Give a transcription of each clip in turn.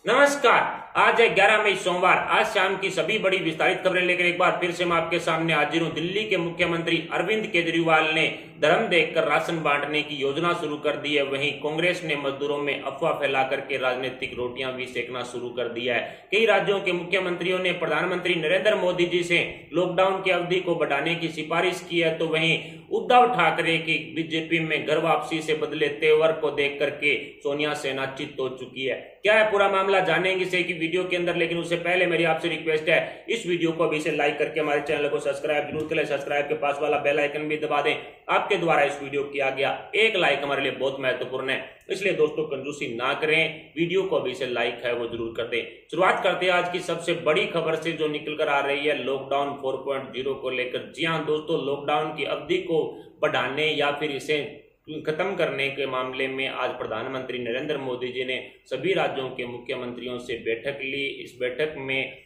नमस्कार। आज है 11 मई सोमवार। आज शाम की सभी बड़ी विस्तारित खबरें लेकर एक बार फिर से मैं आपके सामने हाजिर हूं। दिल्ली के मुख्यमंत्री अरविंद केजरीवाल ने धर्म देखकर राशन बांटने की योजना शुरू कर दी है। वहीं कांग्रेस ने मजदूरों में अफवाह फैला करके राजनीतिक रोटियां भी सेकना शुरू कर दिया है। कई राज्यों के मुख्यमंत्रियों ने प्रधानमंत्री नरेंद्र मोदी जी से लॉकडाउन की अवधि को बढ़ाने की सिफारिश की है, तो वहीं उद्धव ठाकरे की बीजेपी में घर वापसी से बदले तेवर को देख करके सोनिया सेना चित हो चुकी है। क्या है पूरा मामला, जानेंगे इसे की वीडियो के अंदर। लेकिन उससे पहले मेरी आपसे रिक्वेस्ट है, इस वीडियो को अभी से लाइक करके हमारे चैनल को सब्सक्राइब जरूर करें। सब्सक्राइब के पास वाला बेल आइकन भी दबा दें। आपके द्वारा इस वीडियो किया गया एक लाइक हमारे लिए बहुत महत्वपूर्ण है, इसलिए दोस्तों कंजूसी ना करें, वीडियो को अभी से लाइक है वो जरूर कर दें। शुरुआत करते हैं आज की सबसे बड़ी खबर से जो निकल कर आ रही है लॉकडाउन 4.0 को लेकर। जी हां दोस्तों, लॉकडाउन की अवधि को बढ़ाने या फिर इसे खत्म करने के मामले में आज प्रधानमंत्री नरेंद्र मोदी जी ने सभी राज्यों के मुख्यमंत्रियों से बैठक ली। इस बैठक में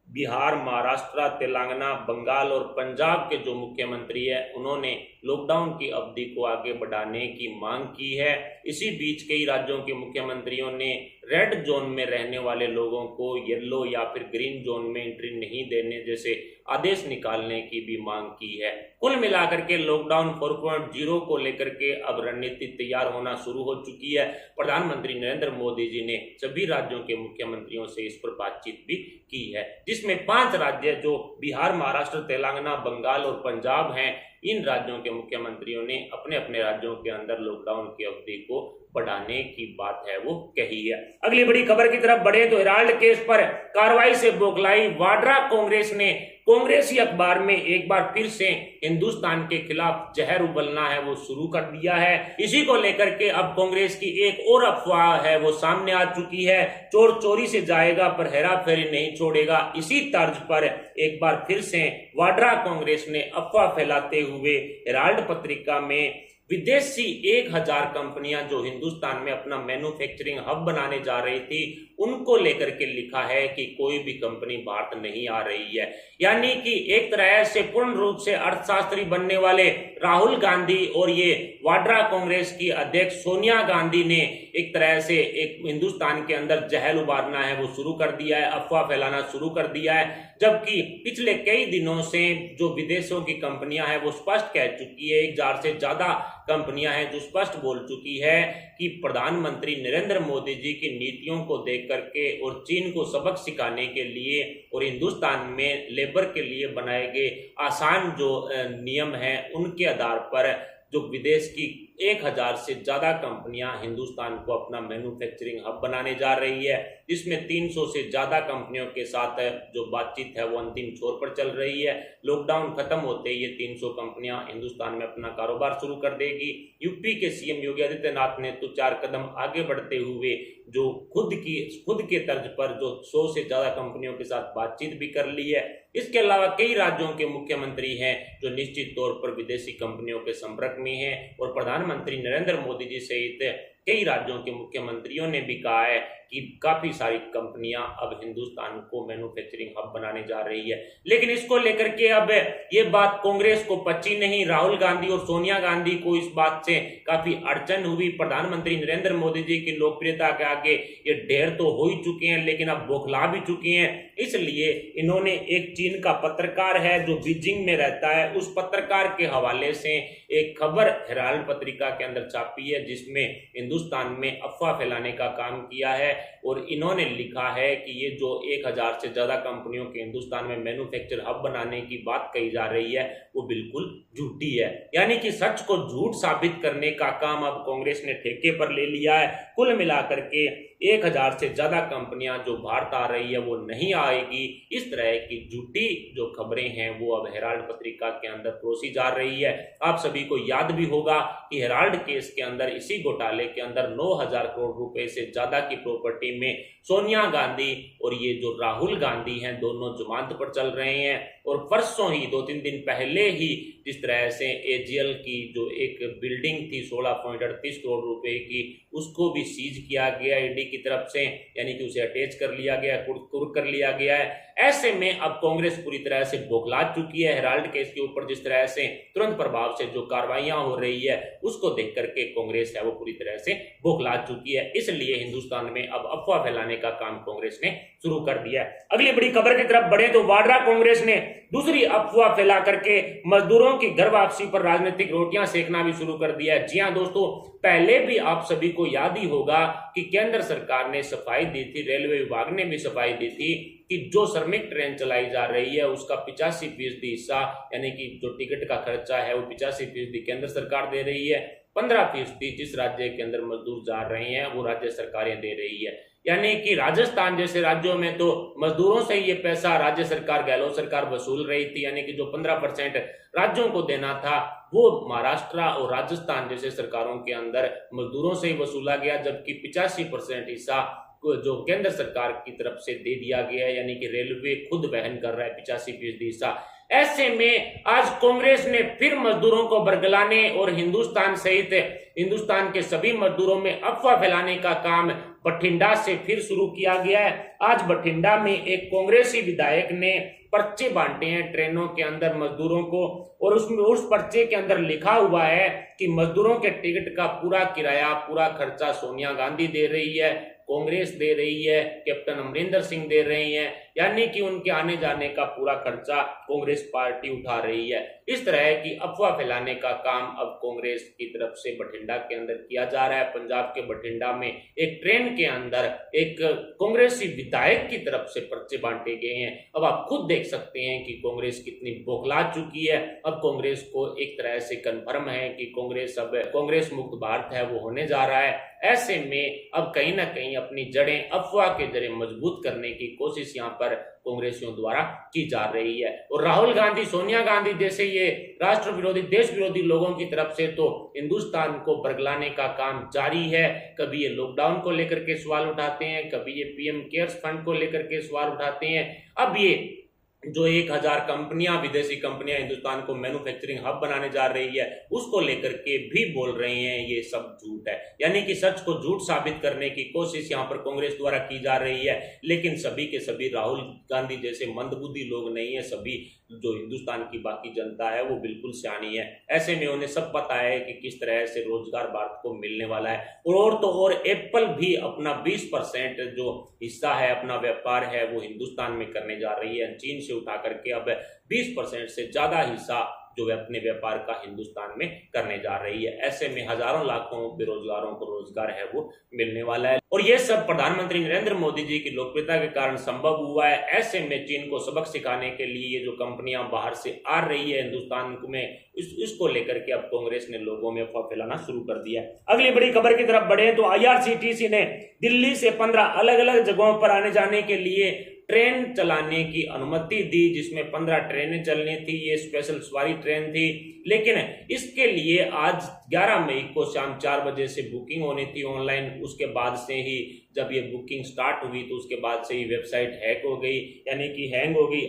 बिहार, महाराष्ट्र, तेलंगाना, बंगाल और पंजाब के जो मुख्यमंत्री है उन्होंने लॉकडाउन की अवधि को आगे बढ़ाने की मांग की है। इसी बीच कई राज्यों के मुख्यमंत्रियों ने रेड जोन में रहने वाले लोगों को येलो या फिर ग्रीन जोन में एंट्री नहीं देने जैसे आदेश निकालने की भी मांग की है। कुल मिलाकर के लॉकडाउन 4.0 को लेकर के अब रणनीति तैयार होना शुरू हो चुकी है। प्रधानमंत्री नरेंद्र मोदी जी ने सभी राज्यों के मुख्यमंत्रियों से इस पर बातचीत भी की है, जिसमें 5 राज्य जो बिहार, महाराष्ट्र, तेलंगाना, बंगाल और पंजाब हैं, इन राज्यों के मुख्यमंत्रियों ने अपने अपने राज्यों के अंदर लॉकडाउन की अवधि को बढ़ाने की बात है वो कही है। अगली बड़ी खबर की तरफ बढ़े तो हेराल्ड केस पर कार्रवाई से बौखलाई वाड्रा कांग्रेस ने कांग्रेसी अखबार में एक बार फिर से हिंदुस्तान के खिलाफ जहर उगलना है वो शुरू कर दिया है। इसी को लेकर के अब कांग्रेस की एक और अफवाह है वो सामने आ चुकी है, चोर चोरी से जाएगा पर हेरा फेरी नहीं छोड़ेगा। इसी तर्ज पर एक बार फिर से वाड्रा कांग्रेस ने अफवाह फैलाते हुए हेराल्ड पत्रिका में विदेशी 1000 कंपनियां जो हिंदुस्तान में अपना मैन्युफैक्चरिंग हब बनाने जा रही थी उनको लेकर के लिखा है कि कोई भी कंपनी भारत नहीं आ रही है। यानी कि एक तरह से पूर्ण रूप से अर्थशास्त्री बनने वाले राहुल गांधी और ये वाड्रा कांग्रेस की अध्यक्ष सोनिया गांधी ने एक तरह से एक हिंदुस्तान के अंदर जहल उबारना है वो शुरू कर दिया है, अफवाह फैलाना शुरू कर दिया है। जबकि पिछले कई दिनों से जो विदेशों की कंपनियां हैं वो स्पष्ट कह चुकी है, 1000 से ज्यादा कंपनियां हैं जो स्पष्ट बोल चुकी है कि प्रधानमंत्री नरेंद्र मोदी जी की नीतियों को देख करके और चीन को सबक सिखाने के लिए और हिंदुस्तान में लेबर के लिए बनाए गए आसान जो नियम हैं उनके आधार पर जो विदेश की 1000 से ज्यादा कंपनियां हिंदुस्तान को अपना मैन्युफैक्चरिंग हब बनाने जा रही है, जिसमें 300 से ज्यादा कंपनियों के साथ जो बातचीत है वो अंतिम छोर पर चल रही है। लॉकडाउन खत्म होते ही ये 300 कंपनियां हिंदुस्तान में अपना कारोबार शुरू कर देगी। यूपी के सीएम योगी आदित्यनाथ ने तो 4 कदम आगे बढ़ते हुए जो खुद के तर्ज पर जो 100 से ज्यादा कंपनियों के साथ बातचीत भी कर ली है। इसके अलावा कई राज्यों के मुख्यमंत्री हैं जो निश्चित तौर पर विदेशी कंपनियों के संपर्क में हैं और प्रधानमंत्री नरेंद्र मोदी जी सहित कई राज्यों के मुख्यमंत्रियों ने भी कहा है कि काफी सारी कंपनियां अब हिंदुस्तान को मैन्युफैक्चरिंग हब बनाने जा रही है। लेकिन इसको लेकर के अब ये बात कांग्रेस को पची नहीं। राहुल गांधी और सोनिया गांधी को इस बात से काफी अड़चन हुई। प्रधानमंत्री नरेंद्र मोदी जी की लोकप्रियता के आगे ये ढेर तो हो ही चुके हैं, लेकिन अब बौखला भी चुके हैं। इसलिए इन्होंने एक चीन का पत्रकार है जो बीजिंग में रहता है, उस पत्रकार के हवाले से एक खबर हेराल्ड पत्रिका के अंदर छापी है जिसमें हिंदुस्तान में अफवाह फैलाने का काम किया है। और इन्होंने लिखा है कि ये जो 1000 से ज्यादा कंपनियों के हिंदुस्तान में मैन्युफैक्चर हब बनाने की बात कही जा रही है वो बिल्कुल झूठी है। यानी कि सच को झूठ साबित करने का काम अब कांग्रेस ने ठेके पर ले लिया है। कुल मिलाकर के 1000 से ज्यादा कंपनियां जो भारत आ रही है वो नहीं आएगी। इस तरह की झूठी जो खबरें हैं वो अब हेराल्ड पत्रिका के अंदर परोसी जा रही है। आप सभी को याद भी होगा कि हेराल्ड केस के अंदर, इसी घोटाले के अंदर 9000 करोड़ रुपए से ज्यादा की प्रॉपर्टी में सोनिया गांधी और ये जो राहुल गांधी हैं दोनों जमानत पर चल रहे हैं। और परसों ही 2-3 दिन पहले ही जिस तरह से एजीएल की जो एक बिल्डिंग थी 16.38 करोड़ रुपए की, उसको भी सीज किया गया ईडी की तरफ से, यानी कि उसे अटैच कर लिया गया, कुर्क कर लिया गया है। ऐसे में अब कांग्रेस पूरी तरह से बौखला चुकी है। हेराल्ड केस के ऊपर जिस तरह से तुरंत प्रभाव से जो कार्रवाइयां हो रही है उसको देख करके कांग्रेस है वो पूरी तरह से बौखला चुकी है। इसलिए हिंदुस्तान में अब अफवाह फैलाने का काम कांग्रेस ने शुरू कर दिया है। अगली बड़ी खबर की तरफ बढ़े तो वाड्रा कांग्रेस ने दूसरी अफवाह फैला करके मजदूरों की घर वापसी पर राजनीतिक रोटियां सेकना भी शुरू कर दिया है। जी हां दोस्तों, पहले भी आप सभी को याद ही होगा कि केंद्र सरकार ने सफाई दी थी, रेलवे विभाग ने भी सफाई दी थी कि जो श्रमिक ट्रेन चलाई जा रही है उसका 85% हिस्सा, यानी कि जो टिकट का खर्चा है वो 85% केंद्र सरकार दे रही है, 15% जिस राज्य के अंदर मजदूर जा रहे हैं वो राज्य सरकारें दे रही है। यानी कि राजस्थान जैसे राज्यों में तो मजदूरों से ये पैसा राज्य सरकार, गहलोत सरकार वसूल रही थी, यानी कि जो 15% राज्यों को देना था वो महाराष्ट्र और राजस्थान जैसे सरकारों के अंदर मजदूरों से ही वसूला गया, जबकि 85% हिस्सा जो केंद्र सरकार की तरफ से दे दिया गया है, यानी कि रेलवे खुद वहन कर रहा है 85% हिस्सा। ऐसे में आज कांग्रेस ने फिर मजदूरों को बरगलाने और हिंदुस्तान सहित हिंदुस्तान के सभी मजदूरों में अफवाह फैलाने का काम बठिंडा से फिर शुरू किया गया है। आज बठिंडा में एक कांग्रेसी विधायक ने पर्चे बांटे हैं ट्रेनों के अंदर मजदूरों को, और उसमें उस पर्चे के अंदर लिखा हुआ है कि मजदूरों के टिकट का पूरा किराया, पूरा खर्चा सोनिया गांधी दे रही है, कांग्रेस दे रही है, कैप्टन अमरिंदर सिंह दे रही हैं, यानी कि उनके आने जाने का पूरा खर्चा कांग्रेस पार्टी उठा रही है। इस तरह की अफवाह फैलाने का काम अब कांग्रेस की तरफ से बठिंडा के अंदर किया जा रहा है। पंजाब के बठिंडा में एक ट्रेन के अंदर एक कांग्रेसी विधायक की तरफ से पर्चे बांटे गए हैं। अब आप खुद देख सकते हैं कि कांग्रेस कितनी बौखला चुकी है। अब कांग्रेस को एक तरह से कन्फर्म है कि कांग्रेस अब कांग्रेस मुक्त भारत है वो होने जा रहा है। ऐसे में अब कहीं ना कहीं अपनी जड़ें अफवाह के जरिए मजबूत करने की कोशिश यहाँ पर कांग्रेसियों द्वारा की जा रही है। और राहुल गांधी, सोनिया गांधी जैसे ये राष्ट्र विरोधी, देश विरोधी लोगों की तरफ से तो हिंदुस्तान को बरगलाने का काम जारी है। कभी ये लॉकडाउन को लेकर के सवाल उठाते हैं, कभी ये पीएम केयर्स फंड को लेकर के सवाल उठाते हैं। अब ये जो 1000 कंपनियां, विदेशी कंपनियां हिंदुस्तान को मैन्युफैक्चरिंग हब बनाने जा रही है उसको लेकर के भी बोल रहे हैं ये सब झूठ है, यानी कि सच को झूठ साबित करने की कोशिश यहाँ पर कांग्रेस द्वारा की जा रही है। लेकिन सभी के सभी राहुल गांधी जैसे मंदबुद्धि लोग नहीं है, सभी जो हिंदुस्तान की बाकी जनता है वो बिल्कुल सियानी है। ऐसे में उन्हें सब पता है कि किस तरह से रोजगार भारत को मिलने वाला है। और तो और एप्पल भी अपना 20% जो हिस्सा है, अपना व्यापार है वो हिंदुस्तान में करने जा रही है। चीन से उठा करके अब 20% से ज्यादा हिस्सा जो वे अपने व्यापार का हिंदुस्तान में करने जा रही है। ऐसे में हजारों लाखों बेरोजगारों को रोजगार है वो मिलने वाला है। और ये सब प्रधानमंत्री नरेंद्र मोदी जी की लोकप्रियता के कारण संभव हुआ है। ऐसे में चीन को सबक सिखाने के लिए ये जो कंपनियां बाहर से आ रही है हिंदुस्तान में, इसको लेकर के अब कांग्रेस ने लोगों में अफवाह फैलाना शुरू कर दिया है। अगली बड़ी खबर की तरफ बढ़े तो IRCTC ने दिल्ली से 15 अलग अलग जगहों पर आने जाने के लिए ट्रेन चलाने की अनुमति दी, जिसमें 15 ट्रेनें चलनी थी। ये स्पेशल सवारी ट्रेन थी, लेकिन इसके लिए आज 11 मई को शाम 4 बजे से बुकिंग होनी थी ऑनलाइन। उसके बाद से ही जब ये बुकिंग स्टार्ट हुई तो उसके बाद से ही वेबसाइट हैक हो गई, यानी कि हैंग हो गई।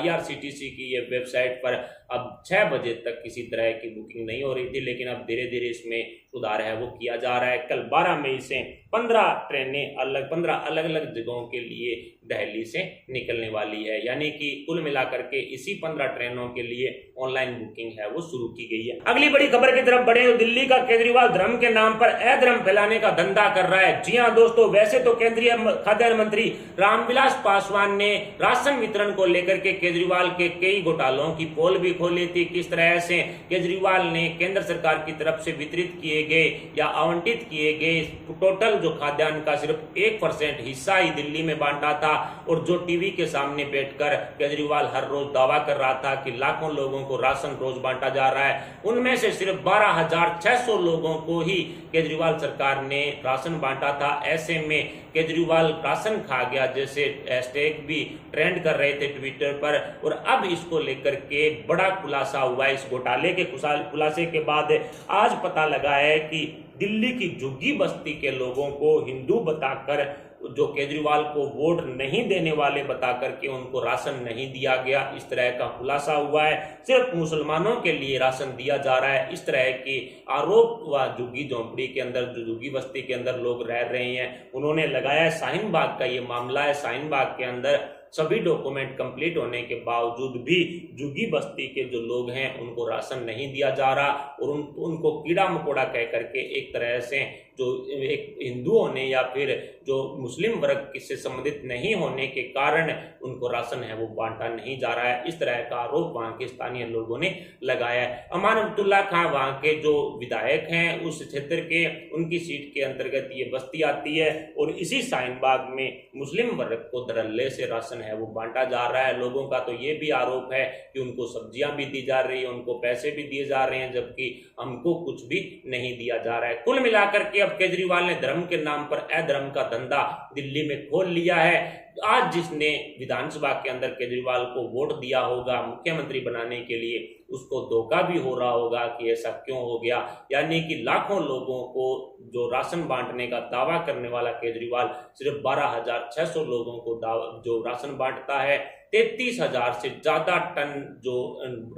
IRCTC की ये वेबसाइट पर अब 6 बजे तक किसी तरह की बुकिंग नहीं हो रही थी, लेकिन अब धीरे धीरे इसमें सुधार है वो किया जा रहा है। कल 12 मई से 15 ट्रेनें 15 अलग अलग जगहों के लिए दिल्ली से निकलने वाली है, यानी कि कुल मिलाकर के इसी 15 ट्रेनों के लिए ऑनलाइन बुकिंग है वो शुरू की गई है। अगली बड़ी खबर की तरफ बढ़े तो दिल्ली का केजरीवाल धर्म के नाम पर अधर्म फैलाने का धंधा कर रहा है। जी हां दोस्तों, वैसे तो केंद्रीय खाद्यान्न मंत्री रामविलास पासवान ने राशन वितरण को लेकर के केजरीवाल के कई घोटालों की पोल भी खोली थी। किस तरह से केजरीवाल ने केंद्र सरकार की तरफ से वितरित किए गए या आवंटित किए गए टोटल जो खाद्यान्न का सिर्फ 1% हिस्सा ही दिल्ली में बांटा था, और जो टीवी के सामने बैठकर केजरीवाल हर रोज दावा कर रहा था कि लाखों लोगों को राशन रोज बांटा जा रहा है, उनमें से सिर्फ 12,600 लोगों को ही केजरीवाल सरकार ने राशन बांटा था। ऐसे में केजरीवाल राशन खा गया जैसे हैशटैग भी ट्रेंड कर रहे थे ट्विटर पर, और अब इसको लेकर के बड़ा खुलासा हुआ है। इस घोटाले के खुलासे के बाद आज पता लगा है कि दिल्ली की झुग्गी बस्ती के लोगों को हिंदू बताकर जो केजरीवाल को वोट नहीं देने वाले बता करके उनको राशन नहीं दिया गया, इस तरह का खुलासा हुआ है। सिर्फ मुसलमानों के लिए राशन दिया जा रहा है, इस तरह के आरोप व झुग्गी झोंपड़ी के अंदर, जो झुग्गी बस्ती के अंदर लोग रह रहे हैं, उन्होंने लगाया है। शाहीन बाग का ये मामला है। शाहीन बाग के अंदर सभी डॉक्यूमेंट कंप्लीट होने के बावजूद भी झुग्गी बस्ती के जो लोग हैं उनको राशन नहीं दिया जा रहा और उनको कीड़ा मकोड़ा कह करके एक तरह से जो एक हिंदू होने या फिर जो मुस्लिम वर्ग से संबंधित नहीं होने के कारण उनको राशन है वो बांटा नहीं जा रहा है, इस तरह का आरोप वहां के स्थानीय लोगों ने लगाया है। अमान अब्दुल्ला खान वहां के जो विधायक हैं उस क्षेत्र के, उनकी सीट के अंतर्गत ये बस्ती आती है और इसी शाहीन बाग में मुस्लिम वर्ग को धड़ल्ले से राशन है वो बांटा जा रहा है। लोगों का तो ये भी आरोप है कि उनको सब्जियां भी दी जा रही है, उनको पैसे भी दिए जा रहे हैं, जबकि हमको कुछ भी नहीं दिया जा रहा है। कुल मिलाकर के अब केजरीवाल ने धर्म के नाम पर अधर्म का धंधा दिल्ली में खोल लिया है। आज जिसने विधानसभा के अंदर केजरीवाल को वोट दिया होगा मुख्यमंत्री बनाने के लिए, उसको धोखा भी हो रहा होगा कि ऐसा क्यों हो गया। यानी कि लाखों लोगों को जो राशन बांटने का दावा करने वाला केजरीवाल सिर्फ 12,600 लोगों को जो राशन बांटता है। 33,000 से ज्यादा टन जो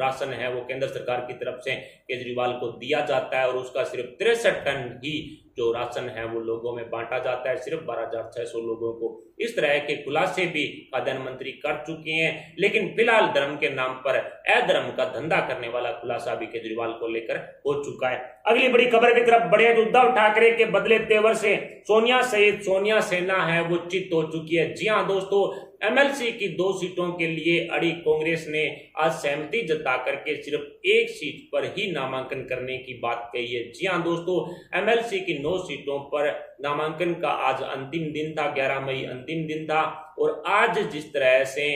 राशन है वो केंद्र सरकार की तरफ से केजरीवाल को दिया जाता है और उसका सिर्फ 63 टन ही जो राशन है वो लोगों में बांटा जाता है, सिर्फ 12,600 लोगों को। इस तरह के खुलासे भी खाद्यान्न मंत्री कर चुके हैं, लेकिन फिलहाल धर्म के नाम पर अधर्म का धंधा करने वाला खुलासा भी केजरीवाल को लेकर हो चुका है। अगली बड़ी खबर की तरफ बढ़े तो उद्धव ठाकरे के बदले तेवर से सोनिया सहित सोनिया सेना है वो चित हो चुकी है। जी हाँ दोस्तों, एमएलसी की 2 सीटों के लिए अड़ी कांग्रेस ने आज सहमति जता करके सिर्फ 1 सीट पर ही नामांकन करने की बात कही है। जी हाँ दोस्तों, एमएलसी की 9 सीटों पर नामांकन का आज अंतिम दिन था, 11 मई अंतिम दिन था। और आज जिस तरह से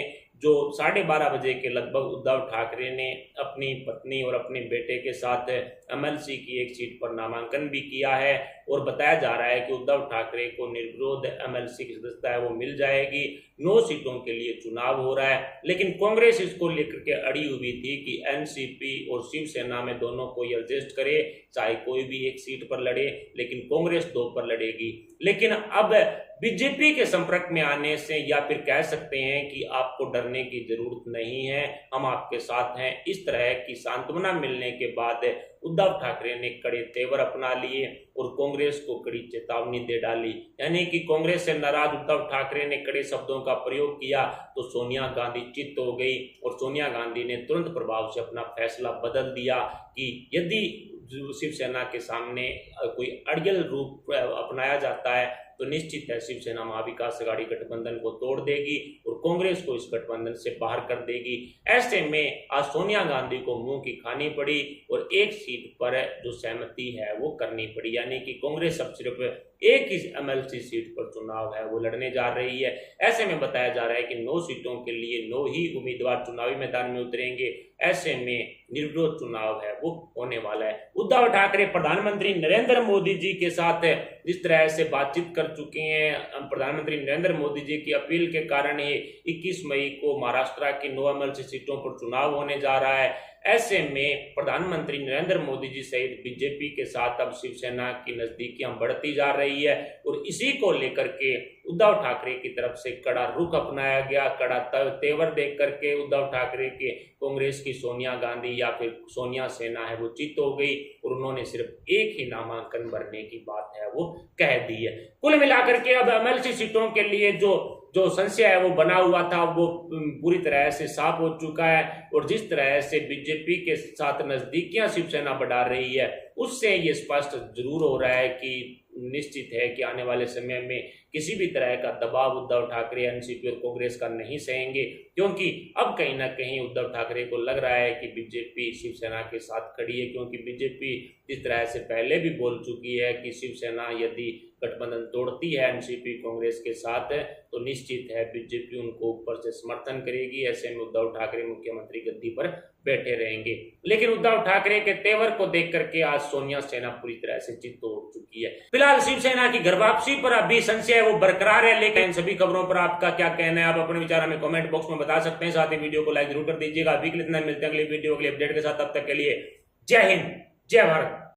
जो 12:30 बजे के लगभग उद्धव ठाकरे ने अपनी पत्नी और अपने बेटे के साथ एमएलसी की 1 सीट पर नामांकन भी किया है और बताया जा रहा है कि उद्धव ठाकरे को निर्विरोध एमएलसी की सदस्यता है वो मिल जाएगी। 9 सीटों के लिए चुनाव हो रहा है, लेकिन कांग्रेस इसको लेकर के अड़ी हुई थी कि एनसीपी और शिवसेना में दोनों को एडजस्ट करे, चाहे कोई भी 1 सीट पर लड़े, लेकिन कांग्रेस 2 पर लड़ेगी। लेकिन अब बीजेपी के संपर्क में आने से, या फिर कह सकते हैं कि आपको डरने की जरूरत नहीं है, हम आपके साथ हैं, इस तरह की सांत्वना मिलने के बाद उद्धव ठाकरे ने कड़े तेवर अपना लिए और कांग्रेस को कड़ी चेतावनी दे डाली। यानी कि कांग्रेस से नाराज उद्धव ठाकरे ने कड़े शब्दों का प्रयोग किया तो सोनिया गांधी चित्त हो गई और सोनिया गांधी ने तुरंत प्रभाव से अपना फैसला बदल दिया कि यदि शिवसेना के सामने कोई अड़ियल रूप अपनाया जाता है तो निश्चित है शिवसेना महाविकास अघाड़ी गठबंधन को तोड़ देगी और कांग्रेस को इस गठबंधन से बाहर कर देगी। ऐसे में आज सोनिया गांधी को मुंह की खानी पड़ी और 1 सीट पर जो सहमति है वो करनी पड़ी। यानी कि कांग्रेस अब सिर्फ 1 ही एमएलसी सीट पर चुनाव है वो लड़ने जा रही है। ऐसे में बताया जा रहा है कि 9 सीटों के लिए 9 ही उम्मीदवार चुनावी मैदान में उतरेंगे। ऐसे में निर्विरोध चुनाव है वो होने वाला है। उद्धव ठाकरे प्रधानमंत्री नरेंद्र मोदी जी के साथ जिस तरह से बातचीत कर चुके हैं, प्रधानमंत्री नरेंद्र मोदी जी की अपील के कारण ही 21 मई को महाराष्ट्र की 9 एमएलसी सीटों पर चुनाव होने जा रहा है। ऐसे में प्रधानमंत्री नरेंद्र मोदी जी सहित बीजेपी के साथ अब शिवसेना की नजदीकियां बढ़ती जा रही है और इसी को लेकर के उद्धव ठाकरे की तरफ से कड़ा रुख अपनाया गया। कड़ा तेवर देख करके उद्धव ठाकरे के कांग्रेस की सोनिया गांधी या फिर सोनिया सेना है वो चित हो गई और उन्होंने सिर्फ 1 ही नामांकन भरने की बात है वो कह दी है। कुल मिलाकर के अब एमएलसी सीटों के लिए जो संशय है वो बना हुआ था वो पूरी तरह से साफ हो चुका है और जिस तरह से बीजेपी के साथ नजदीकियां शिवसेना बढ़ा रही है उससे ये स्पष्ट जरूर हो रहा है कि निश्चित है कि आने वाले समय में किसी भी तरह का दबाव उद्धव ठाकरे एनसीपी और कांग्रेस का नहीं सहेंगे, क्योंकि अब कहीं ना कहीं उद्धव ठाकरे को लग रहा है कि बीजेपी शिवसेना के साथ खड़ी है। क्योंकि बीजेपी इस तरह से पहले भी बोल चुकी है कि शिवसेना यदि गठबंधन तोड़ती है एनसीपी कांग्रेस के साथ तो निश्चित है बीजेपी उनको ऊपर से समर्थन करेगी। ऐसे में उद्धव ठाकरे मुख्यमंत्री गद्दी पर बैठे रहेंगे। लेकिन उद्धव ठाकरे के तेवर को देख करके आज सोनिया सेना पूरी तरह से चित्त हो चुकी है। फिलहाल शिवसेना की घर वापसी पर अभी संशय वो बरकरार है, लेकिन इन सभी खबरों पर आपका क्या कहना है, आप अपने विचार हमें कमेंट बॉक्स में बता सकते हैं। साथ ही वीडियो को लाइक जरूर कर दीजिएगा। अभी के लिए इतना, मिलते हैं अगले वीडियो अगले अपडेट के साथ। तब तक के लिए जय हिंद, जय भारत।